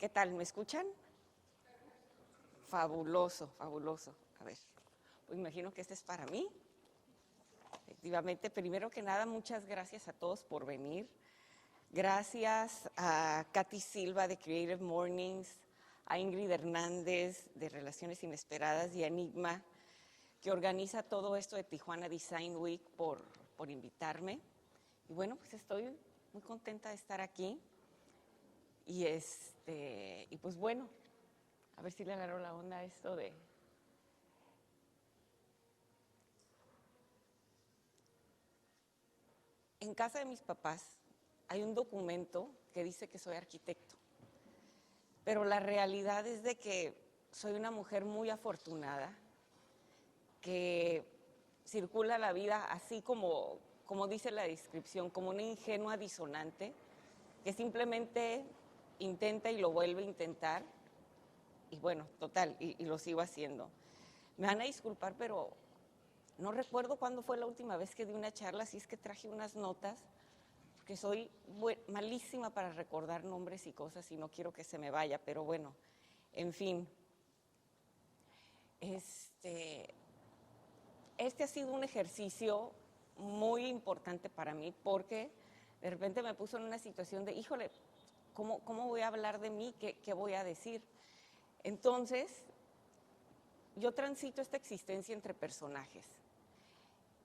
¿Qué tal? ¿Me escuchan? Fabuloso, fabuloso. A ver, pues imagino que este es para mí. Efectivamente, primero que nada, muchas gracias a todos por venir. Gracias a Katy Silva de Creative Mornings, a Ingrid Hernández de Relaciones Inesperadas y a Enigma, que organiza todo esto de Tijuana Design Week por invitarme. Y bueno, pues estoy muy contenta de estar aquí. Y pues bueno, a ver si le agarró la onda a esto de... En casa de mis papás hay un documento que dice que soy arquitecto, pero la realidad es de que soy una mujer muy afortunada, que circula la vida así como dice la descripción, como una ingenua disonante, que simplemente intenta y lo vuelve a intentar, y bueno, total, y lo sigo haciendo. Me van a disculpar, pero no recuerdo cuándo fue la última vez que di una charla, así es que traje unas notas, porque soy malísima para recordar nombres y cosas y no quiero que se me vaya, pero bueno, en fin. Este ha sido un ejercicio muy importante para mí porque de repente me puso en una situación de, híjole, ¿cómo voy a hablar de mí? ¿Qué voy a decir? Entonces, yo transito esta existencia entre personajes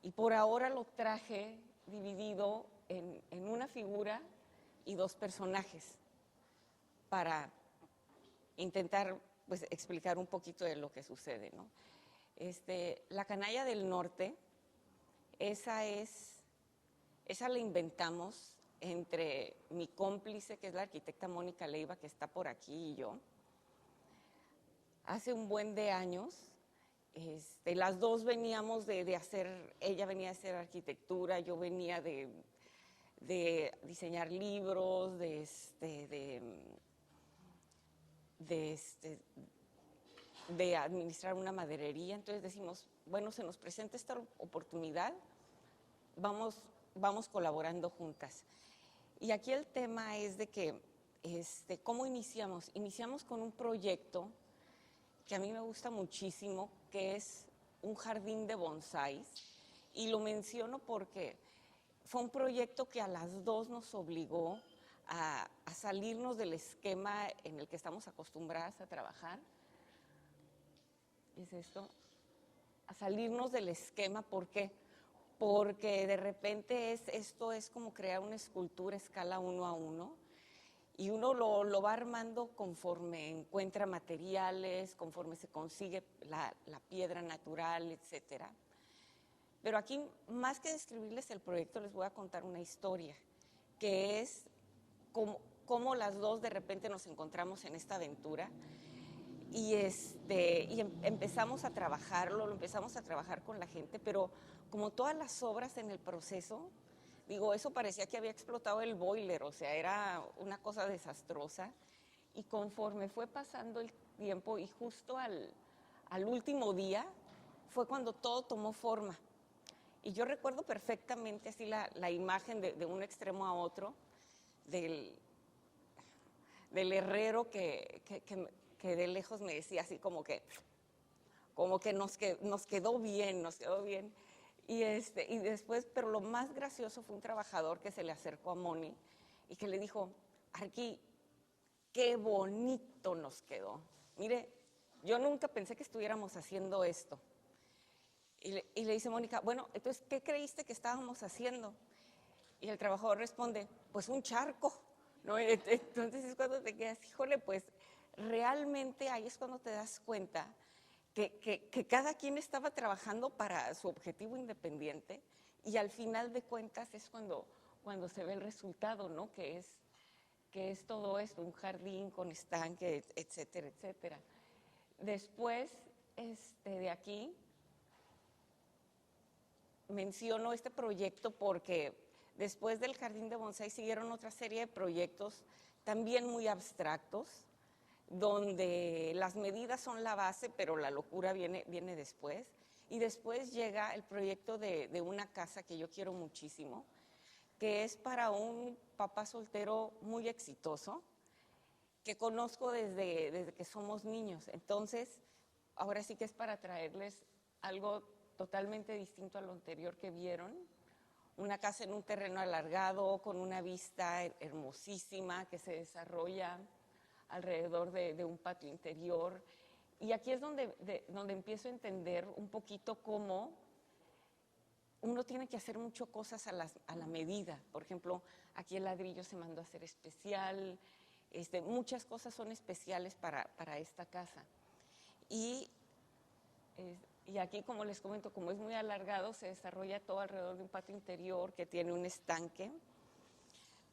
y por ahora lo traje dividido en una figura y dos personajes para intentar pues, explicar un poquito de lo que sucede, ¿no? La canalla del norte, esa la inventamos entre mi cómplice, que es la arquitecta Mónica Leiva, que está por aquí, y yo. Hace un buen de años, las dos veníamos de hacer, ella venía a hacer arquitectura, yo venía de diseñar libros, de administrar una maderería. Entonces decimos, bueno, se nos presenta esta oportunidad, vamos colaborando juntas. Y aquí el tema es de que, ¿cómo iniciamos? Iniciamos con un proyecto que a mí me gusta muchísimo, que es un jardín de bonsáis, y lo menciono porque fue un proyecto que a las dos nos obligó a salirnos del esquema en el que estamos acostumbradas a trabajar. ¿Es esto? A salirnos del esquema, ¿por qué? Porque de repente esto es como crear una escultura a escala 1:1 y uno lo va armando conforme encuentra materiales, conforme se consigue la piedra natural, etcétera. Pero aquí, más que describirles el proyecto, les voy a contar una historia, que es cómo las dos de repente nos encontramos en esta aventura y empezamos a trabajarlo, lo empezamos a trabajar con la gente, pero como todas las obras en el proceso, digo, eso parecía que había explotado el boiler, o sea, era una cosa desastrosa. Y conforme fue pasando el tiempo y justo al último día fue cuando todo tomó forma. Y yo recuerdo perfectamente así la imagen de un extremo a otro del herrero que de lejos me decía así como que nos quedó bien, nos quedó bien. Y después, pero lo más gracioso fue un trabajador que se le acercó a Moni y que le dijo, Arqui, qué bonito nos quedó. Mire, yo nunca pensé que estuviéramos haciendo esto. Y le dice Mónica, bueno, entonces, ¿qué creíste que estábamos haciendo? Y el trabajador responde, pues un charco, ¿no? Entonces es cuando te quedas, híjole, pues realmente ahí es cuando te das cuenta que cada quien estaba trabajando para su objetivo independiente y al final de cuentas es cuando se ve el resultado, ¿no? Que es todo esto, un jardín con estanque, etcétera, etcétera. Después, de aquí, menciono este proyecto porque después del jardín de bonsái siguieron otra serie de proyectos también muy abstractos, donde las medidas son la base, pero la locura viene después. Y después llega el proyecto de una casa que yo quiero muchísimo, que es para un papá soltero muy exitoso, que conozco desde que somos niños. Entonces, ahora sí que es para traerles algo totalmente distinto a lo anterior que vieron. Una casa en un terreno alargado, con una vista hermosísima que se desarrolla alrededor de un patio interior. Y aquí es donde empiezo a entender un poquito cómo uno tiene que hacer muchas cosas a la medida. Por ejemplo, aquí el ladrillo se mandó a hacer especial, muchas cosas son especiales para esta casa. Y aquí, como les comento, como es muy alargado, se desarrolla todo alrededor de un patio interior que tiene un estanque.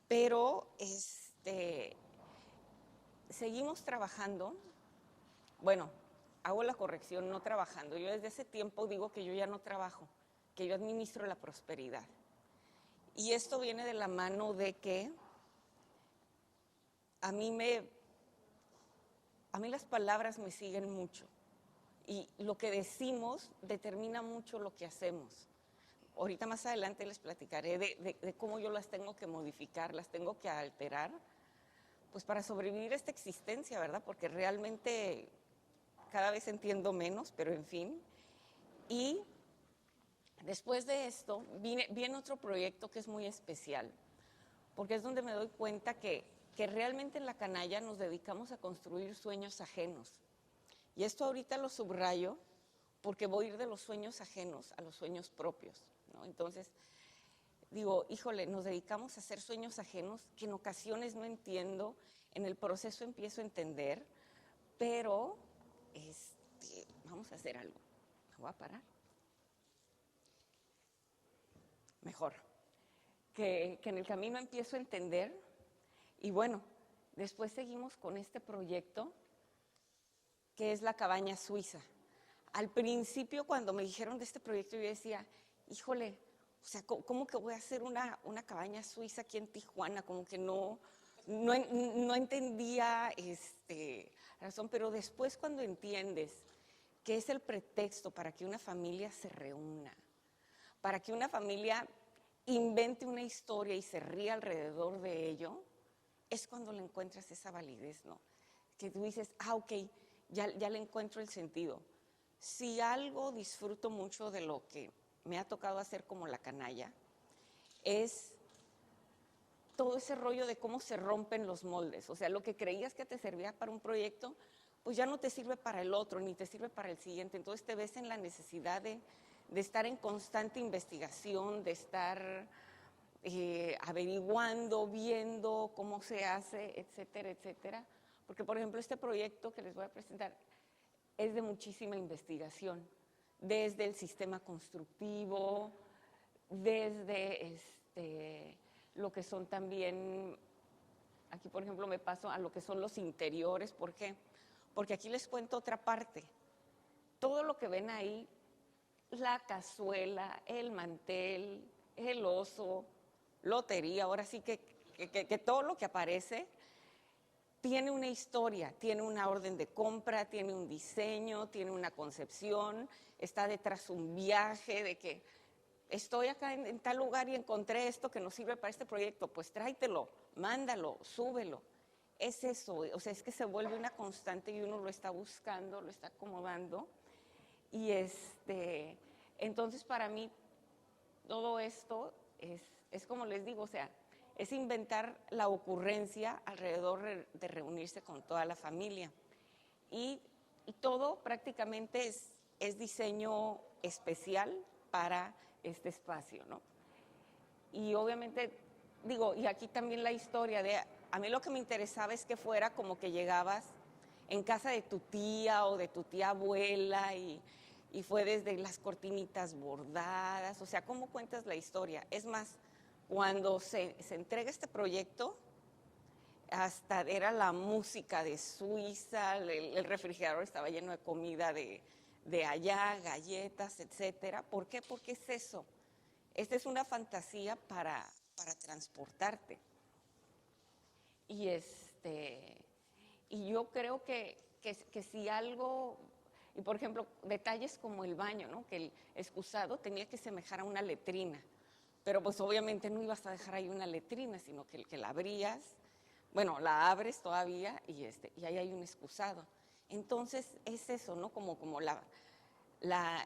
Pero seguimos trabajando. Bueno, hago la corrección, no trabajando. Yo desde ese tiempo digo que yo ya no trabajo, que yo administro la prosperidad. Y esto viene de la mano de que a mí las palabras me siguen mucho. Y lo que decimos determina mucho lo que hacemos. Ahorita más adelante les platicaré de cómo yo las tengo que modificar, las tengo que alterar, pues para sobrevivir a esta existencia, ¿verdad? Porque realmente cada vez entiendo menos, pero en fin. Y después de esto viene otro proyecto que es muy especial, porque es donde me doy cuenta que realmente en la canalla nos dedicamos a construir sueños ajenos. Y esto ahorita lo subrayo porque voy a ir de los sueños ajenos a los sueños propios, ¿no? Entonces, digo, híjole, nos dedicamos a hacer sueños ajenos que en ocasiones no entiendo, en el proceso empiezo a entender, pero vamos a hacer algo. Me voy a parar. Mejor. Que en el camino empiezo a entender y bueno, después seguimos con este proyecto que es la cabaña suiza. Al principio, cuando me dijeron de este proyecto, yo decía, híjole, o sea, ¿cómo que voy a hacer una cabaña suiza aquí en Tijuana? Como que no entendía razón, pero después cuando entiendes que es el pretexto para que una familia se reúna, para que una familia invente una historia y se ría alrededor de ello, es cuando le encuentras esa validez, ¿no? Que tú dices, ok, ya le encuentro el sentido. Si algo disfruto mucho de lo que me ha tocado hacer como la canalla, es todo ese rollo de cómo se rompen los moldes. O sea, lo que creías que te servía para un proyecto, pues ya no te sirve para el otro, ni te sirve para el siguiente. Entonces te ves en la necesidad de estar en constante investigación, de estar averiguando, viendo cómo se hace, etcétera, etcétera. Porque, por ejemplo, este proyecto que les voy a presentar es de muchísima investigación, desde el sistema constructivo, desde lo que son también, aquí por ejemplo me paso a lo que son los interiores. ¿Por qué? Porque aquí les cuento otra parte. Todo lo que ven ahí, la cazuela, el mantel, el oso, lotería, ahora sí que todo lo que aparece tiene una historia, tiene una orden de compra, tiene un diseño, tiene una concepción, está detrás un viaje de que estoy acá en tal lugar y encontré esto que nos sirve para este proyecto, pues tráetelo, mándalo, súbelo. Es eso, o sea, es que se vuelve una constante y uno lo está buscando, lo está acomodando. Y entonces para mí todo esto es como les digo, o sea, es inventar la ocurrencia alrededor de reunirse con toda la familia. Y todo prácticamente es diseño especial para este espacio, ¿no? Y obviamente, digo, y aquí también la historia a mí lo que me interesaba es que fuera como que llegabas en casa de tu tía o de tu tía abuela y fue desde las cortinitas bordadas, o sea, ¿cómo cuentas la historia? Es más, cuando se entrega este proyecto, hasta era la música de Suiza, el refrigerador estaba lleno de comida de allá, galletas, etcétera. ¿Por qué? Porque es eso. Esta es una fantasía para transportarte. Y y yo creo que si algo, y por ejemplo, detalles como el baño, ¿no? Que el excusado tenía que semejar a una letrina, pero pues obviamente no ibas a dejar ahí una letrina, sino que la abrías bueno, la abres todavía y ahí hay un excusado. Entonces es eso, ¿no? Como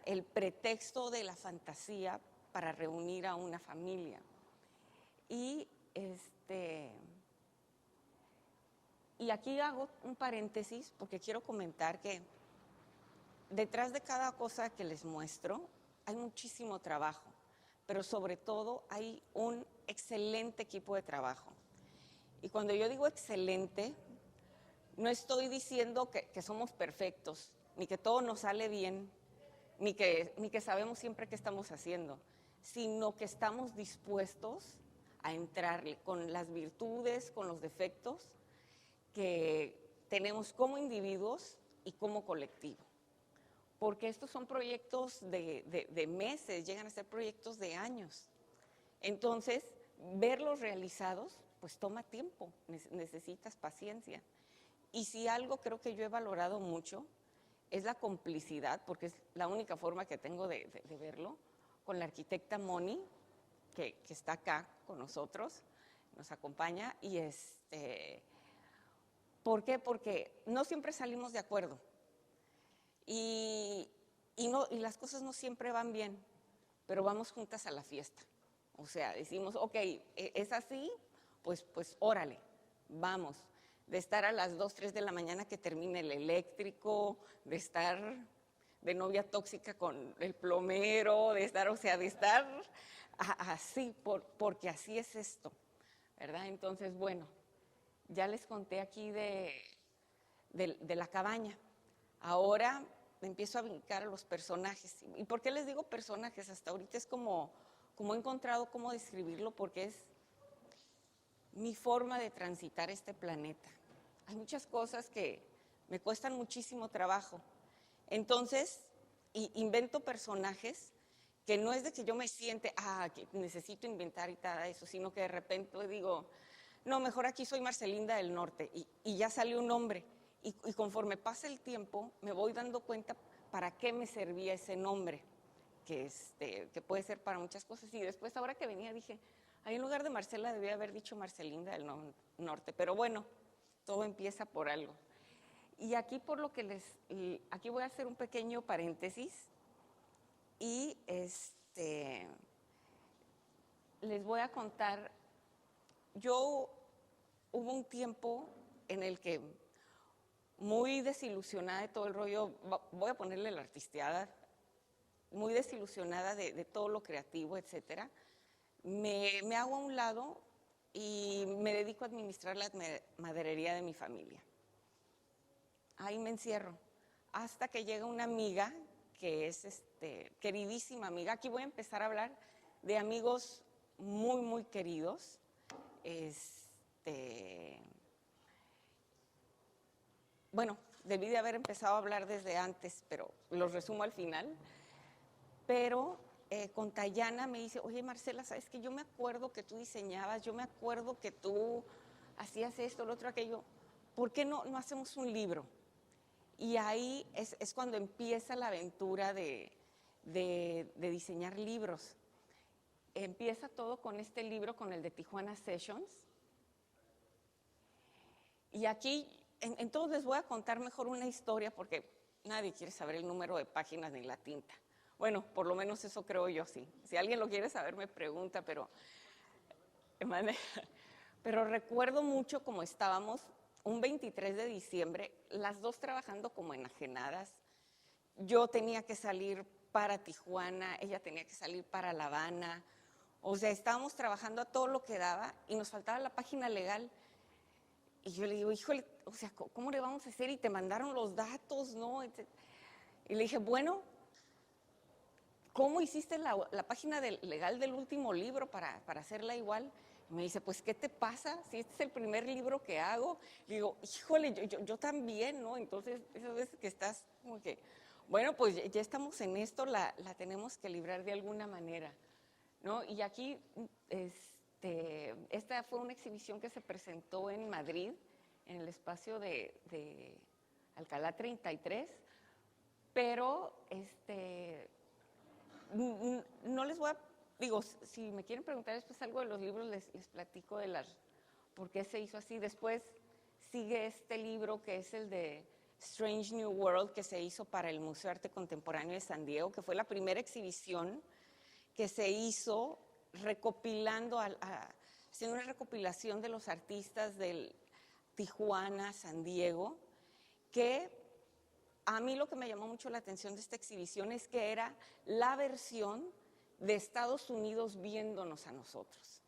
el pretexto de la fantasía para reunir a una familia. Y y aquí hago un paréntesis porque quiero comentar que detrás de cada cosa que les muestro hay muchísimo trabajo, pero sobre todo hay un excelente equipo de trabajo. Y cuando yo digo excelente, no estoy diciendo que somos perfectos, ni que todo nos sale bien, ni que sabemos siempre qué estamos haciendo, sino que estamos dispuestos a entrarle con las virtudes, con los defectos que tenemos como individuos y como colectivo. Porque estos son proyectos de meses, llegan a ser proyectos de años. Entonces, verlos realizados, pues toma tiempo, necesitas paciencia. Y si algo creo que yo he valorado mucho es la complicidad, porque es la única forma que tengo de verlo, con la arquitecta Moni, que está acá con nosotros, nos acompaña, y ¿por qué? Porque no siempre salimos de acuerdo y las cosas no siempre van bien, pero vamos juntas a la fiesta. O sea, decimos, ok, es así, pues órale, vamos. De estar a las 2, 3 de la mañana que termine el eléctrico, de estar de novia tóxica con el plomero, de estar así, porque así es esto, ¿verdad? Entonces, bueno, ya les conté aquí de la cabaña. Ahora empiezo a brincar a los personajes. ¿Y por qué les digo personajes? Hasta ahorita es como he encontrado cómo describirlo, porque es mi forma de transitar este planeta. Hay muchas cosas que me cuestan muchísimo trabajo. Entonces, invento personajes que no es de que yo me siente, que necesito inventar y tal eso, sino que de repente digo, no, mejor aquí soy Marcelinda del Norte, y ya sale un nombre. Y conforme pasa el tiempo, me voy dando cuenta para qué me servía ese nombre, que puede ser para muchas cosas. Y después, ahora que venía, dije, ahí en lugar de Marcela debía haber dicho Marcelinda del Norte. Pero bueno, todo empieza por algo. Y aquí aquí voy a hacer un pequeño paréntesis y les voy a contar. Hubo un tiempo en el que, muy desilusionada de todo el rollo, voy a ponerle la artisteada, muy desilusionada de todo lo creativo, etcétera, me hago a un lado y me dedico a administrar la maderería de mi familia. Ahí me encierro, hasta que llega una amiga que es queridísima amiga. Aquí voy a empezar a hablar de amigos muy, muy queridos. Bueno, debí de haber empezado a hablar desde antes, pero los resumo al final. Pero con Tayana me dice, oye Marcela, ¿sabes qué? Yo me acuerdo que tú diseñabas, yo me acuerdo que tú hacías esto, lo otro, aquello. ¿Por qué no hacemos un libro? Y ahí es cuando empieza la aventura de diseñar libros. Empieza todo con este libro, con el de Tijuana Sessions. Y aquí, en todos les voy a contar mejor una historia, porque nadie quiere saber el número de páginas ni la tinta. Bueno, por lo menos eso creo yo, sí. Si alguien lo quiere saber, me pregunta, pero recuerdo mucho cómo estábamos un 23 de diciembre, las dos trabajando como enajenadas. Yo tenía que salir para Tijuana, ella tenía que salir para La Habana. O sea, estábamos trabajando a todo lo que daba y nos faltaba la página legal. Y yo le digo, híjole, o sea, ¿cómo le vamos a hacer? Y te mandaron los datos, ¿no? Y le dije, bueno, ¿cómo hiciste la página legal del último libro para hacerla igual? Y me dice, pues, ¿qué te pasa? Si este es el primer libro que hago. Le digo, híjole, yo también, ¿no? Entonces, esas veces que estás como que, bueno, pues ya estamos en esto, la tenemos que librar de alguna manera, ¿no? Y aquí, esta fue una exhibición que se presentó en Madrid, en el espacio de Alcalá 33, pero no les voy a, digo, si me quieren preguntar después algo de los libros, les platico de las por qué se hizo así. Después sigue este libro que es el de Strange New World, que se hizo para el Museo de Arte Contemporáneo de San Diego, que fue la primera exhibición que se hizo recopilando, haciendo una recopilación de los artistas del Tijuana, San Diego, que a mí lo que me llamó mucho la atención de esta exhibición es que era la versión de Estados Unidos viéndonos a nosotros.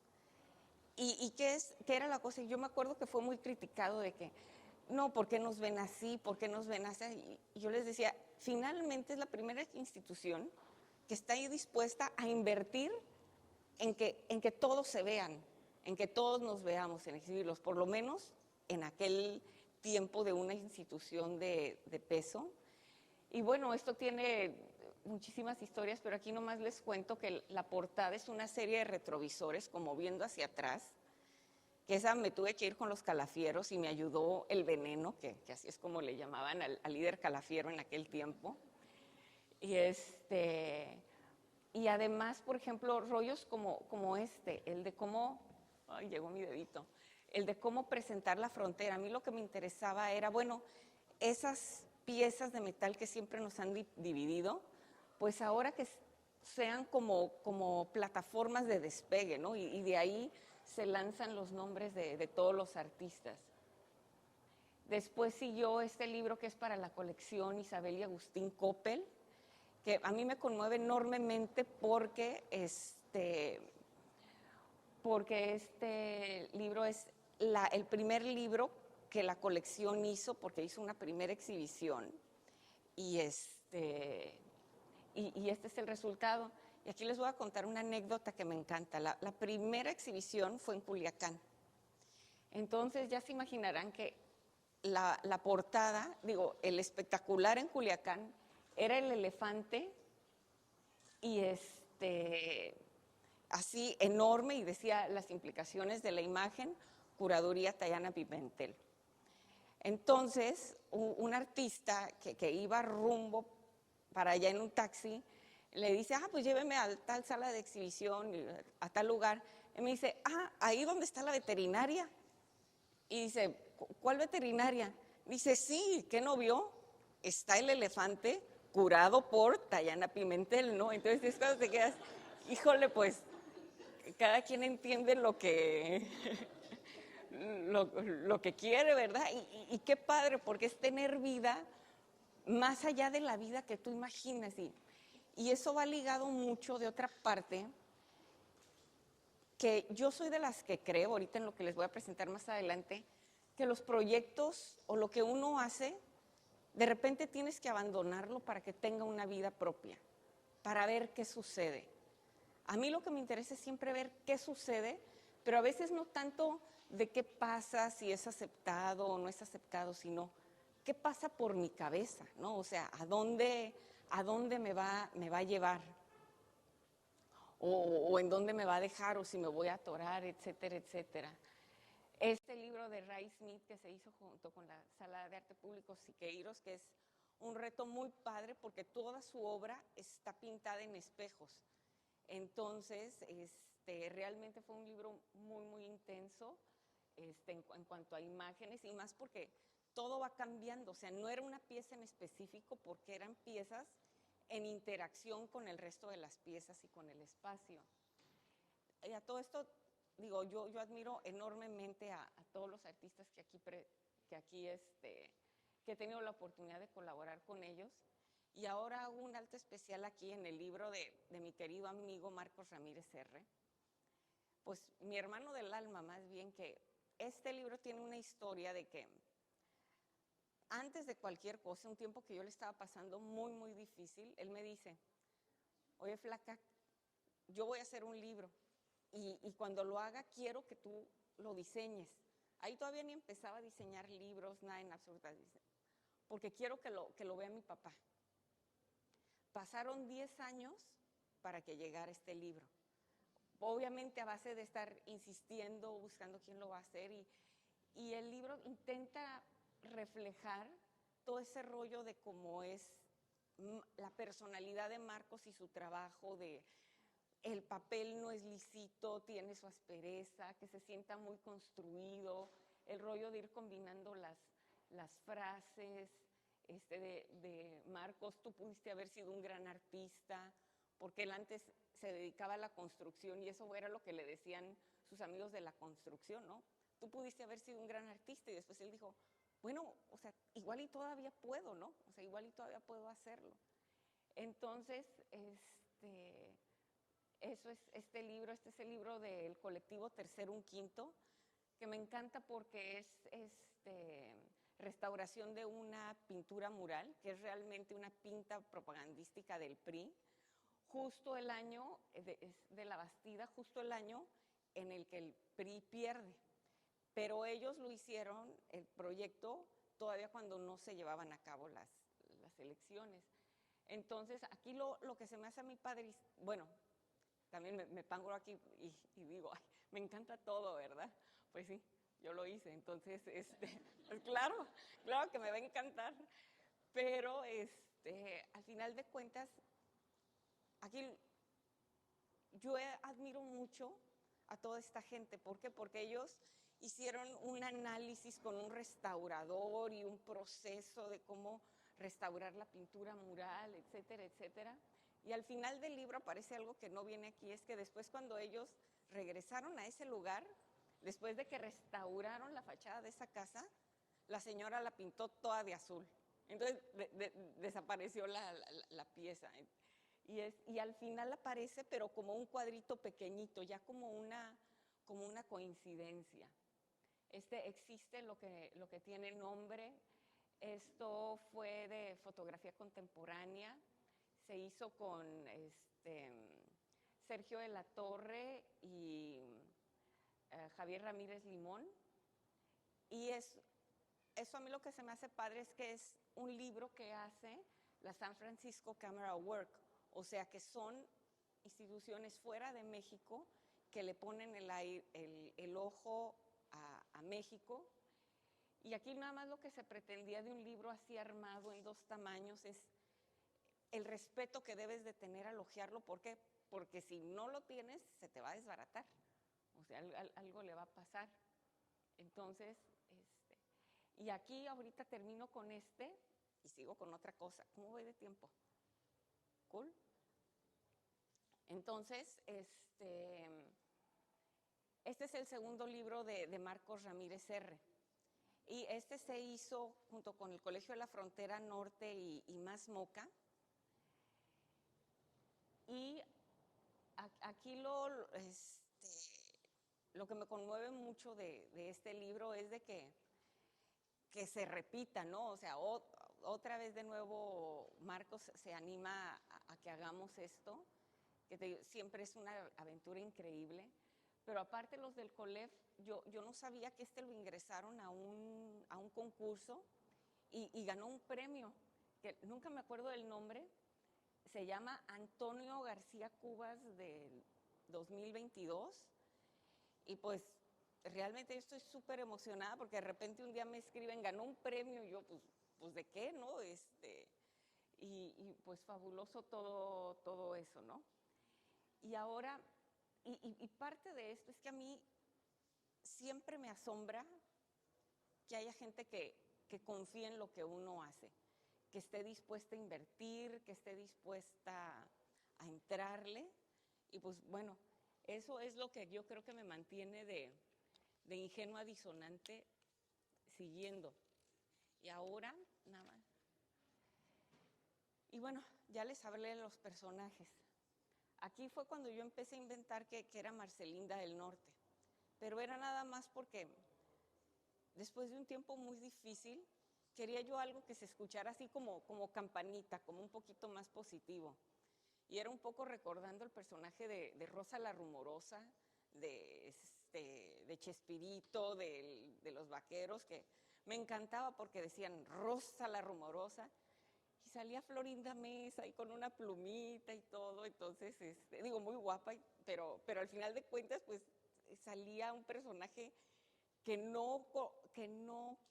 ¿Y qué era la cosa? Yo me acuerdo que fue muy criticado de que, no, ¿por qué nos ven así? ¿Por qué nos ven así? Y yo les decía, finalmente es la primera institución que está ahí dispuesta a invertir en que todos se vean, en que todos nos veamos, en exhibirlos, por lo menos en aquel tiempo de una institución de peso. Y bueno, esto tiene muchísimas historias, pero aquí nomás les cuento que la portada es una serie de retrovisores, como viendo hacia atrás, que esa me tuve que ir con los calafieros y me ayudó el veneno, que así es como le llamaban al líder calafiero en aquel tiempo. Y además, por ejemplo, rollos como el de cómo, ay, llegó mi dedito, el de cómo presentar la frontera. A mí lo que me interesaba era, bueno, esas piezas de metal que siempre nos han dividido, pues ahora que sean como plataformas de despegue, ¿no? Y de ahí se lanzan los nombres de todos los artistas. Después siguió este libro que es para la colección Isabel y Agustín Coppel, que a mí me conmueve enormemente porque este libro es el primer libro que la colección hizo, porque hizo una primera exhibición, y este es el resultado. Y aquí les voy a contar una anécdota que me encanta. La primera exhibición fue en Culiacán. Entonces ya se imaginarán que la portada, el espectacular en Culiacán era el elefante y así enorme, y decía las implicaciones de la imagen, curaduría Tayana Pimentel. Entonces, un artista que iba rumbo para allá en un taxi, le dice, pues lléveme a tal sala de exhibición, a tal lugar. Y me dice, ahí donde está la veterinaria. Y dice, ¿cuál veterinaria? Dice, sí, ¿qué no vio? Está el elefante curado por Tayana Pimentel, ¿no? Entonces es cuando te quedas, híjole, pues, cada quien entiende lo que quiere, ¿verdad? Y qué padre, porque es tener vida más allá de la vida que tú imaginas. Y eso va ligado mucho de otra parte, que yo soy de las que creo, ahorita en lo que les voy a presentar más adelante, que los proyectos o lo que uno hace, de repente tienes que abandonarlo para que tenga una vida propia, para ver qué sucede. A mí lo que me interesa es siempre ver qué sucede, pero a veces no tanto de qué pasa, si es aceptado o no es aceptado, sino qué pasa por mi cabeza, ¿no? O sea, ¿a dónde me va a llevar? O en dónde me va a dejar, o si me voy a atorar, etcétera, etcétera. Este libro de Ray Smith, que se hizo junto con la Sala de Arte Público Siqueiros, que es un reto muy padre porque toda su obra está pintada en espejos. Entonces, realmente fue un libro muy, muy intenso en cuanto a imágenes, y más porque todo va cambiando. O sea, no era una pieza en específico, porque eran piezas en interacción con el resto de las piezas y con el espacio. Y a todo esto, yo admiro enormemente a todos los artistas que he tenido la oportunidad de colaborar con ellos. Y ahora hago un alto especial aquí en el libro de mi querido amigo Marcos Ramírez R. Pues mi hermano del alma, más bien, que este libro tiene una historia de que antes de cualquier cosa, un tiempo que yo le estaba pasando muy, muy difícil, él me dice, oye, flaca, yo voy a hacer un libro y cuando lo haga quiero que tú lo diseñes. Ahí todavía ni empezaba a diseñar libros, nada en absoluto, porque quiero que lo vea mi papá. Pasaron 10 años para que llegara este libro. Obviamente a base de estar insistiendo, buscando quién lo va a hacer, y el libro intenta reflejar todo ese rollo de cómo es la personalidad de Marcos y su trabajo, de el papel no es lisito, tiene su aspereza, que se sienta muy construido, el rollo de ir combinando las frases, de Marcos, tú pudiste haber sido un gran artista, porque él antes se dedicaba a la construcción y eso era lo que le decían sus amigos de la construcción, ¿no? Tú pudiste haber sido un gran artista y después él dijo, bueno, o sea, igual y todavía puedo, ¿no? O sea, igual y todavía puedo hacerlo. Entonces, eso es este libro, este es el libro del colectivo Tercero Un Quinto, que me encanta porque es restauración de una pintura mural, que es realmente una pinta propagandística del PRI, justo el año de la Bastida, justo el año en el que el PRI pierde. Pero ellos lo hicieron, el proyecto, todavía cuando no se llevaban a cabo las elecciones. Entonces, aquí lo que se me hace a mi padre, bueno, también me pongo aquí y digo, ay, me encanta todo, ¿verdad? Pues sí, yo lo hice, entonces, pues claro, claro que me va a encantar, pero al final de cuentas, aquí yo admiro mucho a toda esta gente. ¿Por qué? Porque ellos hicieron un análisis con un restaurador y un proceso de cómo restaurar la pintura mural, etcétera, etcétera. Y al final del libro aparece algo que no viene aquí, es que después cuando ellos regresaron a ese lugar, después de que restauraron la fachada de esa casa, la señora la pintó toda de azul. Entonces desapareció la pieza. Y al final aparece, pero como un cuadrito pequeñito, ya como una coincidencia. Existe lo que tiene nombre. Esto fue de fotografía contemporánea. Se hizo con Sergio de la Torre y Javier Ramírez Limón. Y eso a mí lo que se me hace padre es que es un libro que hace la San Francisco Camera Work, o sea que son instituciones fuera de México que le ponen el ojo a México. Y aquí nada más lo que se pretendía de un libro así armado en 2 tamaños es el respeto que debes de tener al hojearlo. ¿Por qué? Porque si no lo tienes, se te va a desbaratar. O sea, algo le va a pasar. Entonces, y aquí ahorita termino con y sigo con otra cosa. ¿Cómo voy de tiempo? ¿Cool? Entonces, este es el segundo libro de Marcos Ramírez R. Y se hizo junto con el Colegio de la Frontera Norte y Más Moca. Y aquí lo que me conmueve mucho de este libro es de que se repita, ¿no? O sea, otra vez de nuevo Marcos se anima a que hagamos esto, que siempre es una aventura increíble. Pero aparte los del COLEF, yo no sabía que lo ingresaron a un concurso y ganó un premio, que nunca me acuerdo del nombre, se llama Antonio García Cubas del 2022. Y pues realmente yo estoy súper emocionada porque de repente un día me escriben, ganó un premio, y yo pues ¿de qué, no? Y pues fabuloso todo eso, ¿no? Y ahora, y parte de esto es que a mí siempre me asombra que haya gente que confíe en lo que uno hace, que esté dispuesta a invertir, que esté dispuesta a entrarle. Y pues bueno, eso es lo que yo creo que me mantiene de ingenua disonante siguiendo. Y ahora, nada más. Y bueno, ya les hablé de los personajes. Aquí fue cuando yo empecé a inventar que era Marcelinda del Norte. Pero era nada más porque después de un tiempo muy difícil, quería yo algo que se escuchara así como campanita, como un poquito más positivo. Y era un poco recordando el personaje de Rosa la Rumorosa, de Chespirito, de los vaqueros, que me encantaba porque decían Rosa la Rumorosa, y salía Florinda Mesa y con una plumita y todo. Entonces, digo, muy guapa, pero al final de cuentas, pues salía un personaje que no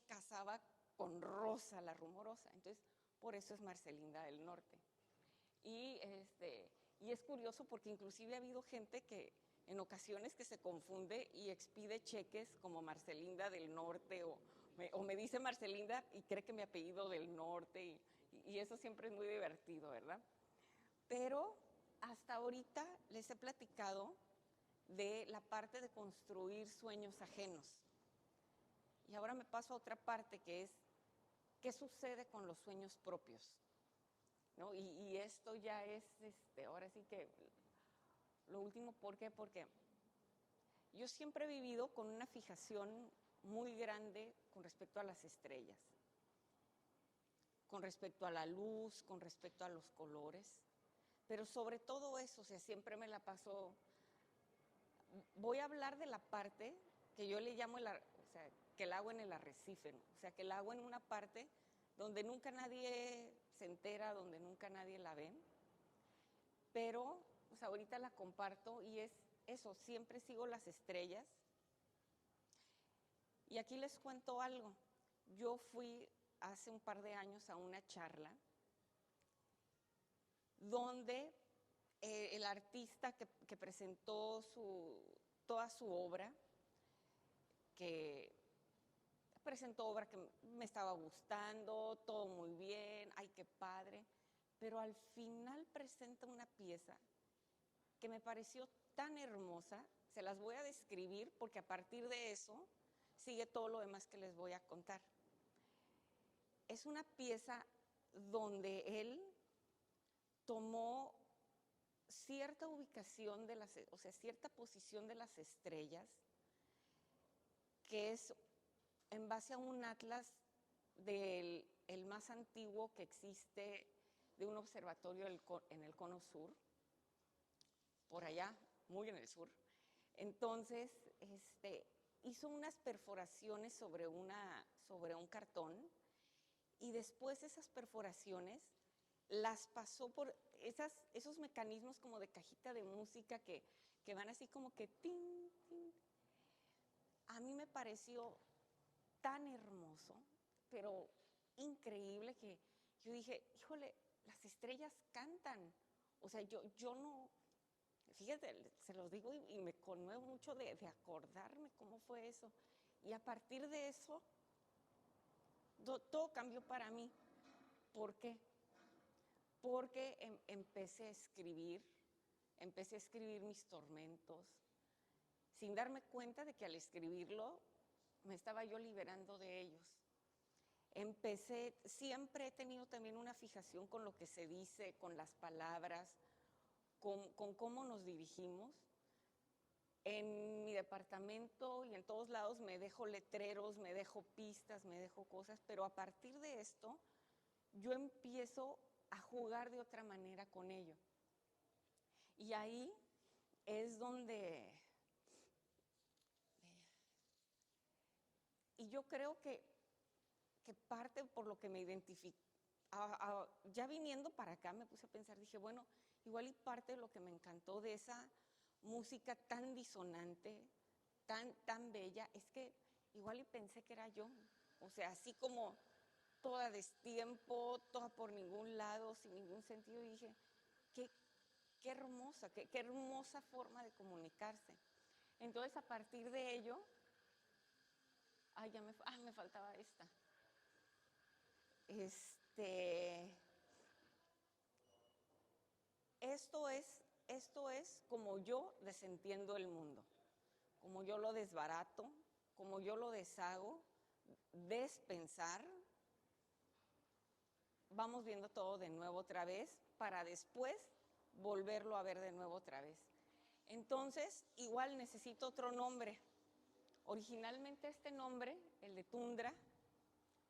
casaba con Rosa la Rumorosa. Entonces, por eso es Marcelinda del Norte. Y Y es curioso porque inclusive ha habido gente que en ocasiones que se confunde y expide cheques como Marcelinda del Norte o me dice Marcelinda y cree que mi apellido del Norte y eso siempre es muy divertido, ¿verdad? Pero hasta ahorita les he platicado de la parte de construir sueños ajenos. Y ahora me paso a otra parte que es qué sucede con los sueños propios. ¿No? Y esto ya es, ahora sí que lo último, ¿por qué? Porque yo siempre he vivido con una fijación muy grande con respecto a las estrellas, con respecto a la luz, con respecto a los colores, pero sobre todo eso, o sea, siempre me la paso. Voy a hablar de la parte que yo le llamo, o sea, que el agua en el arrecife, ¿no? O sea, que el agua en una parte donde nunca nadie se entera, donde nunca nadie la ve, pero pues ahorita la comparto y es eso, siempre sigo las estrellas. Y aquí les cuento algo. Yo fui hace un par de años a una charla donde el artista que presentó toda su obra, que presentó obra que me estaba gustando, todo muy bien, ay, qué padre, pero al final presenta una pieza que me pareció tan hermosa, se las voy a describir porque a partir de eso sigue todo lo demás que les voy a contar. Es una pieza donde él tomó cierta ubicación de o sea, cierta posición de las estrellas, que es en base a un atlas el más antiguo que existe de un observatorio en el cono sur, por allá, muy en el sur. Entonces, hizo unas perforaciones sobre un cartón y después esas perforaciones las pasó por esos mecanismos como de cajita de música que van así como que tin, tin. A mí me pareció tan hermoso, pero increíble que yo dije, híjole, las estrellas cantan. O sea, yo no, fíjate, se los digo y me conmuevo mucho de acordarme cómo fue eso. Y a partir de eso, todo cambió para mí. ¿Por qué? Porque empecé a escribir mis tormentos, sin darme cuenta de que al escribirlo me estaba yo liberando de ellos. Siempre he tenido también una fijación con lo que se dice, con las palabras, con cómo nos dirigimos. En mi departamento y en todos lados me dejo letreros, me dejo pistas, me dejo cosas, pero a partir de esto yo empiezo a jugar de otra manera con ello. Y ahí es donde... Y yo creo que parte por lo que me identifico. Ya viniendo para acá me puse a pensar, dije, bueno, igual y parte de lo que me encantó de esa música tan disonante, tan bella, es que igual y pensé que era yo. O sea, así como toda a destiempo, toda por ningún lado, sin ningún sentido, y dije, qué hermosa, qué hermosa forma de comunicarse. Entonces, a partir de ello, me faltaba esta. Esto es como yo desentiendo el mundo, como yo lo desbarato, como yo lo deshago, despensar. Vamos viendo todo de nuevo otra vez para después volverlo a ver de nuevo otra vez. Entonces, igual necesito otro nombre. Originalmente este nombre, el de Tundra,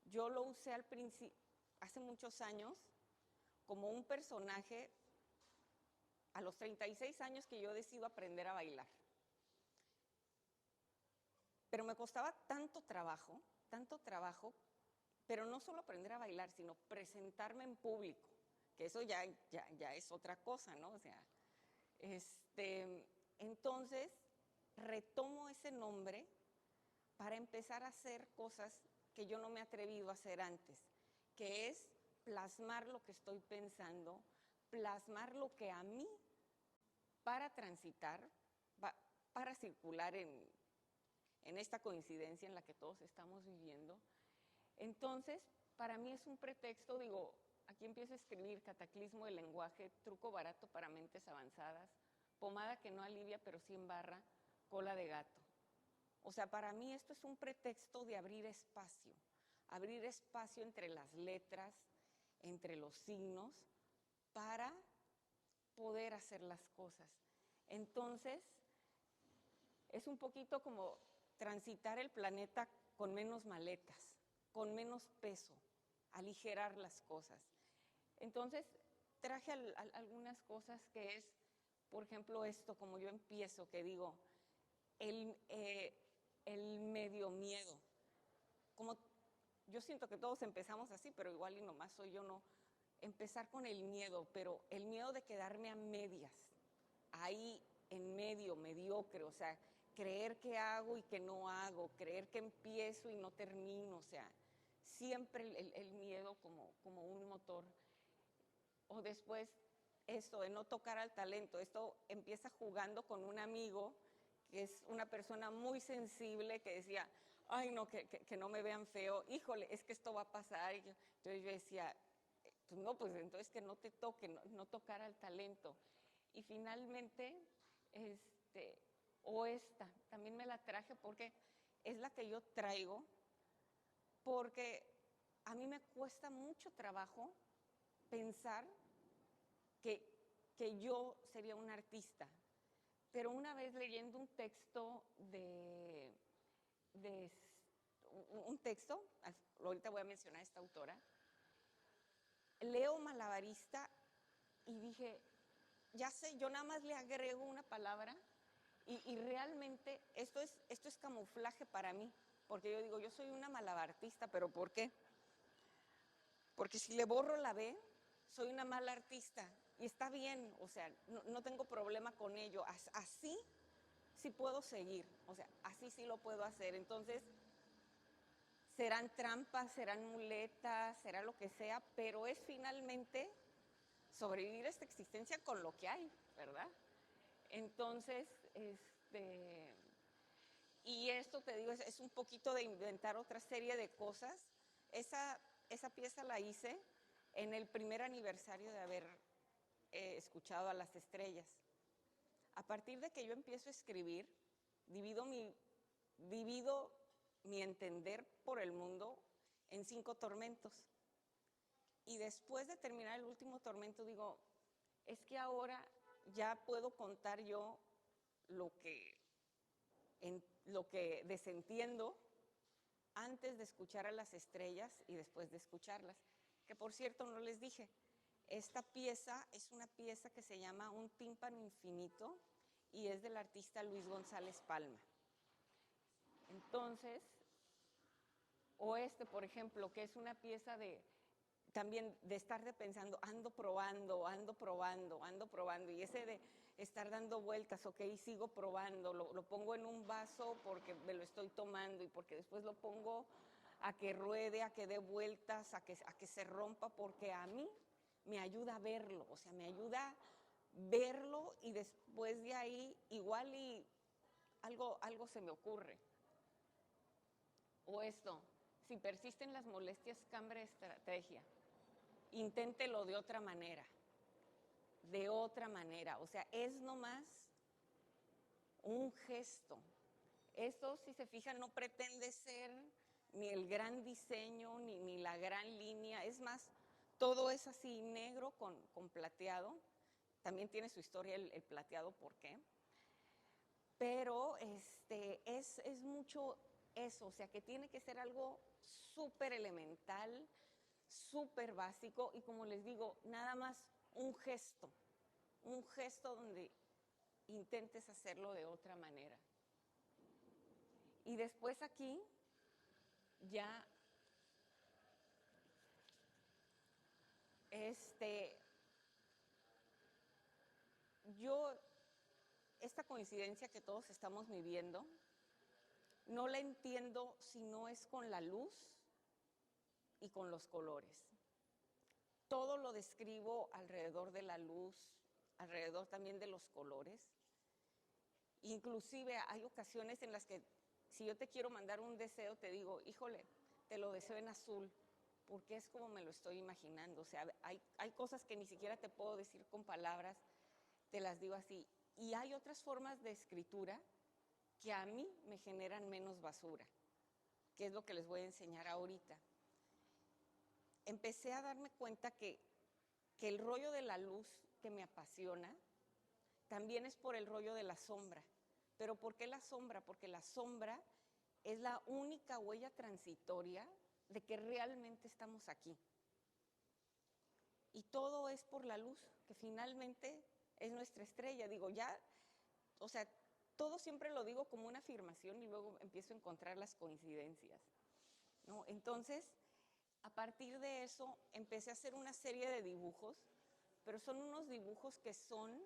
yo lo usé al principio, hace muchos años, como un personaje a los 36 años que yo decido aprender a bailar. Pero me costaba tanto trabajo, pero no solo aprender a bailar, sino presentarme en público, que eso ya es otra cosa, ¿no? O sea, entonces retomo ese nombre para empezar a hacer cosas que yo no me he atrevido a hacer antes, que es plasmar lo que estoy pensando, plasmar lo que a mí para transitar, para circular en esta coincidencia en la que todos estamos viviendo. Entonces, para mí es un pretexto, digo, aquí empiezo a escribir Cataclismo del lenguaje, truco barato para mentes avanzadas, pomada que no alivia pero sí embarra, cola de gato. O sea, para mí esto es un pretexto de abrir espacio entre las letras, entre los signos, para poder hacer las cosas. Entonces, es un poquito como transitar el planeta con menos maletas, con menos peso, aligerar las cosas. Entonces, traje algunas cosas que es, por ejemplo, esto, como yo empiezo, que digo, el medio miedo. Como yo siento que todos empezamos así, pero igual y nomás soy yo, no. Empezar con el miedo, pero el miedo de quedarme a medias, ahí en medio, mediocre, o sea, creer que hago y que no hago, creer que empiezo y no termino, o sea, siempre el miedo como un motor. O después esto de no tocar al talento, esto empieza jugando con un amigo que es una persona muy sensible que decía, ay no, que no me vean feo, híjole, es que esto va a pasar. Entonces yo decía, pues no, pues entonces que no te toque, no tocar al talento. Y finalmente, o esta, también me la traje porque es la que yo traigo, porque a mí me cuesta mucho trabajo pensar que yo sería un artista. Pero una vez leyendo un texto un texto, ahorita voy a mencionar a esta autora, leo malabarista y dije, ya sé, yo nada más le agrego una palabra y realmente esto es camuflaje para mí, porque yo digo, yo soy una malabarista, pero ¿por qué? Porque si le borro la B, soy una mala artista y está bien, o sea, no tengo problema con ello, así sí puedo seguir, o sea, así sí lo puedo hacer. Entonces, serán trampas, serán muletas, será lo que sea, pero es finalmente sobrevivir a esta existencia con lo que hay, ¿verdad? Entonces, y esto te digo, es un poquito de inventar otra serie de cosas. Esa pieza la hice en el primer aniversario de haber escuchado a las estrellas. A partir de que yo empiezo a escribir, divido mi entender por el mundo en 5 tormentos. Y después de terminar el último tormento digo, es que ahora ya puedo contar yo lo que desentiendo antes de escuchar a las estrellas y después de escucharlas. Que por cierto no les dije, esta pieza es una pieza que se llama Un tímpano infinito y es del artista Luis González Palma. Entonces, o por ejemplo, que es una pieza también de estar pensando, ando probando, y ese de estar dando vueltas, ok, sigo probando, lo pongo en un vaso porque me lo estoy tomando y porque después lo pongo a que ruede, a que dé vueltas, a que se rompa, porque a mí me ayuda a verlo, o sea, me ayuda a verlo y después de ahí igual y algo se me ocurre. O si persisten las molestias, cambie de estrategia. Inténtelo de otra manera. O sea, es nomás un gesto. Esto, si se fijan, no pretende ser ni el gran diseño, ni la gran línea. Es más, todo es así negro con plateado. También tiene su historia el plateado, ¿por qué? Pero es mucho eso, o sea, que tiene que ser algo súper elemental, súper básico y como les digo, nada más un gesto donde intentes hacerlo de otra manera. Y después aquí ya esta coincidencia que todos estamos viviendo, no la entiendo si no es con la luz y con los colores. Todo lo describo alrededor de la luz, alrededor también de los colores. Inclusive hay ocasiones en las que si yo te quiero mandar un deseo, te digo, híjole, te lo deseo en azul, porque es como me lo estoy imaginando. O sea, hay cosas que ni siquiera te puedo decir con palabras, te las digo así. Y hay otras formas de escritura que a mí me generan menos basura, que es lo que les voy a enseñar ahorita. Empecé a darme cuenta que el rollo de la luz que me apasiona también es por el rollo de la sombra. ¿Pero por qué la sombra? Porque la sombra es la única huella transitoria de que realmente estamos aquí. Y todo es por la luz, que finalmente es nuestra estrella. Digo, ya, o sea, todo siempre lo digo como una afirmación y luego empiezo a encontrar las coincidencias, ¿no? Entonces, a partir de eso, empecé a hacer una serie de dibujos, pero son unos dibujos que son,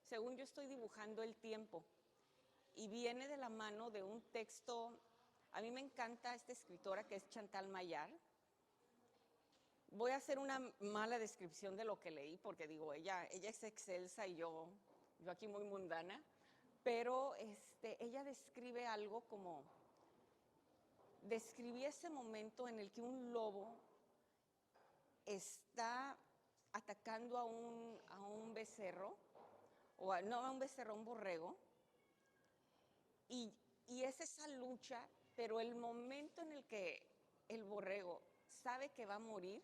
según yo estoy dibujando el tiempo, y viene de la mano de un texto. A mí me encanta esta escritora que es Chantal Mayar. Voy a hacer una mala descripción de lo que leí, porque digo, ella es excelsa y yo aquí muy mundana, pero ella describe algo como, describí ese momento en el que un lobo está atacando a un becerro, no a un becerro, a un borrego, y es esa lucha, pero el momento en el que el borrego sabe que va a morir,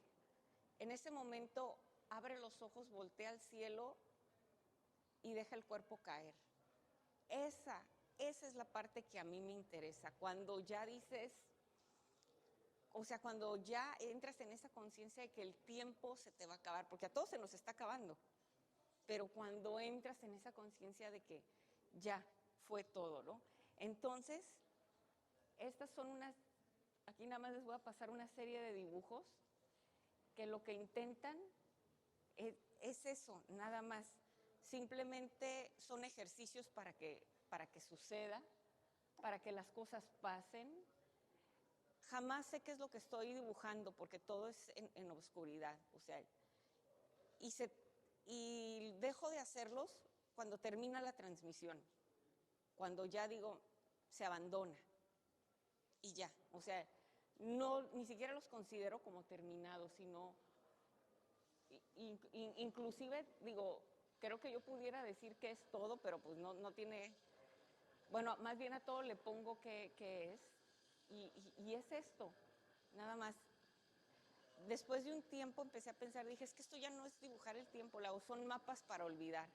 en ese momento abre los ojos, voltea al cielo y deja el cuerpo caer. Esa es la parte que a mí me interesa, cuando ya dices, o sea, cuando ya entras en esa conciencia de que el tiempo se te va a acabar, porque a todos se nos está acabando, pero cuando entras en esa conciencia de que ya fue todo, ¿no? Entonces, estas son aquí nada más les voy a pasar una serie de dibujos que lo que intentan es eso, nada más. Simplemente son ejercicios para que suceda, para que las cosas pasen. Jamás sé qué es lo que estoy dibujando porque todo es en oscuridad, o sea, y dejo de hacerlos cuando termina la transmisión, cuando ya digo, se abandona y ya, o sea, no, ni siquiera los considero como terminados, sino, inclusive, digo, creo que yo pudiera decir que es todo, pero pues no tiene, bueno, más bien a todo le pongo que es, y es esto, nada más. Después de un tiempo empecé a pensar, dije, es que esto ya no es dibujar el tiempo, son mapas para olvidar,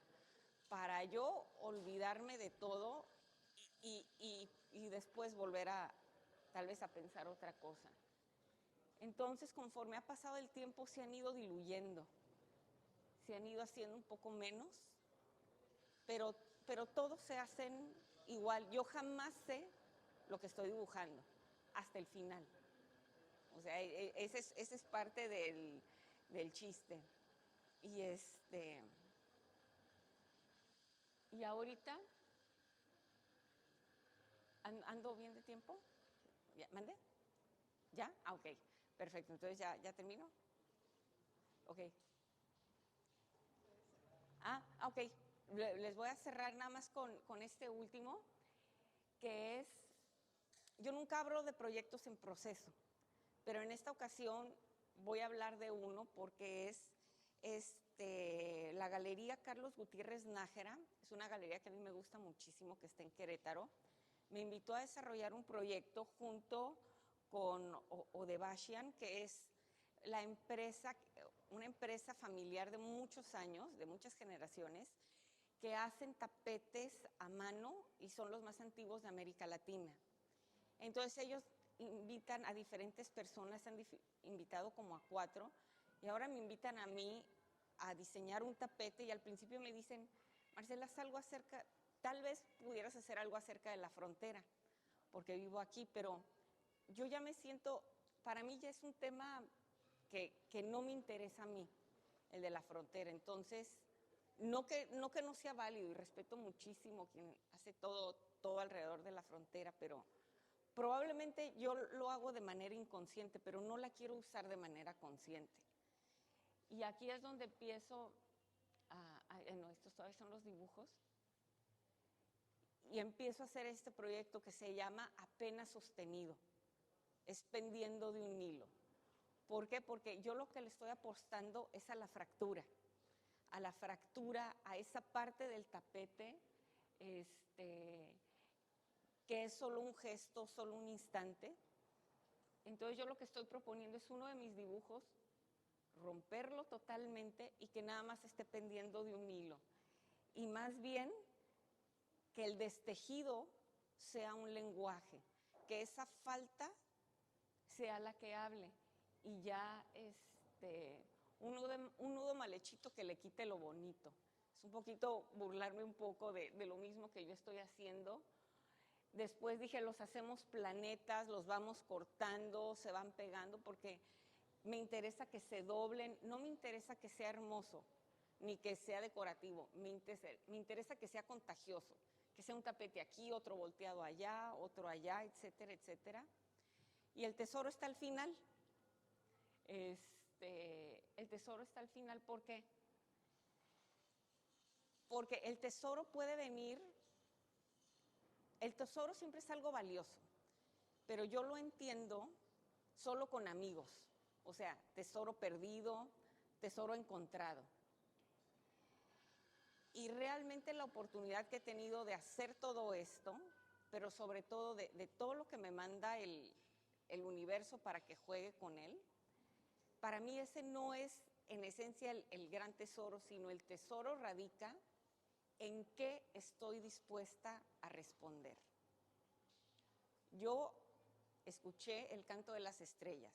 para yo olvidarme de todo y después volver a, tal vez a pensar otra cosa. Entonces, conforme ha pasado el tiempo, se han ido diluyendo, se han ido haciendo un poco menos, pero todos se hacen igual. Yo jamás sé lo que estoy dibujando, hasta el final. O sea, ese es parte del chiste. Y y ahorita ando bien de tiempo. ¿Mande? ¿Ya? Ah, ok. Perfecto. Entonces ya termino. Ok. Ok. Les voy a cerrar nada más con este último, que es, yo nunca hablo de proyectos en proceso, pero en esta ocasión voy a hablar de uno porque es la Galería Carlos Gutiérrez Nájera. Es una galería que a mí me gusta muchísimo, que está en Querétaro. Me invitó a desarrollar un proyecto junto con Odebashian, que es una empresa familiar de muchos años, de muchas generaciones, que hacen tapetes a mano y son los más antiguos de América Latina. Entonces ellos invitan a diferentes personas, han invitado como a 4, y ahora me invitan a mí a diseñar un tapete, y al principio me dicen, Marcela, haz algo acerca, tal vez pudieras hacer algo acerca de la frontera, porque vivo aquí, pero yo ya me siento, para mí ya es un tema que no me interesa a mí, el de la frontera. Entonces, no que no sea válido, y respeto muchísimo quien hace todo alrededor de la frontera, pero probablemente yo lo hago de manera inconsciente, pero no la quiero usar de manera consciente. Y aquí es donde empiezo no, estos todavía son los dibujos, y empiezo a hacer este proyecto que se llama Apenas Sostenido, es pendiendo de un hilo. ¿Por qué? Porque yo lo que le estoy apostando es a la fractura, a esa parte del tapete, que es solo un gesto, solo un instante. Entonces yo lo que estoy proponiendo es uno de mis dibujos, romperlo totalmente y que nada más esté pendiendo de un hilo. Y más bien que el destejido sea un lenguaje, que esa falta sea la que hable y ya un nudo mal hechito que le quite lo bonito. Es un poquito burlarme un poco de lo mismo que yo estoy haciendo. Después dije, los hacemos planetas, los vamos cortando, se van pegando, porque me interesa que se doblen, no me interesa que sea hermoso, ni que sea decorativo, me interesa que sea contagioso, que sea un tapete aquí, otro volteado allá, otro allá, etcétera, etcétera. Y el tesoro está al final. El tesoro está al final, ¿por qué? Porque el tesoro puede venir, el tesoro siempre es algo valioso, pero yo lo entiendo solo con amigos, o sea, tesoro perdido, tesoro encontrado. Y realmente la oportunidad que he tenido de hacer todo esto, pero sobre todo de todo lo que me manda el universo para que juegue con él, para mí ese no es en esencia el gran tesoro, sino el tesoro radica en qué estoy dispuesta a responder. Yo escuché el canto de las estrellas.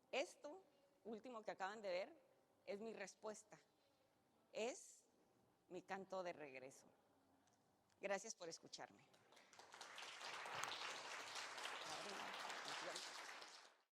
Esto último que acaban de ver es mi respuesta, es mi canto de regreso. Gracias por escucharme.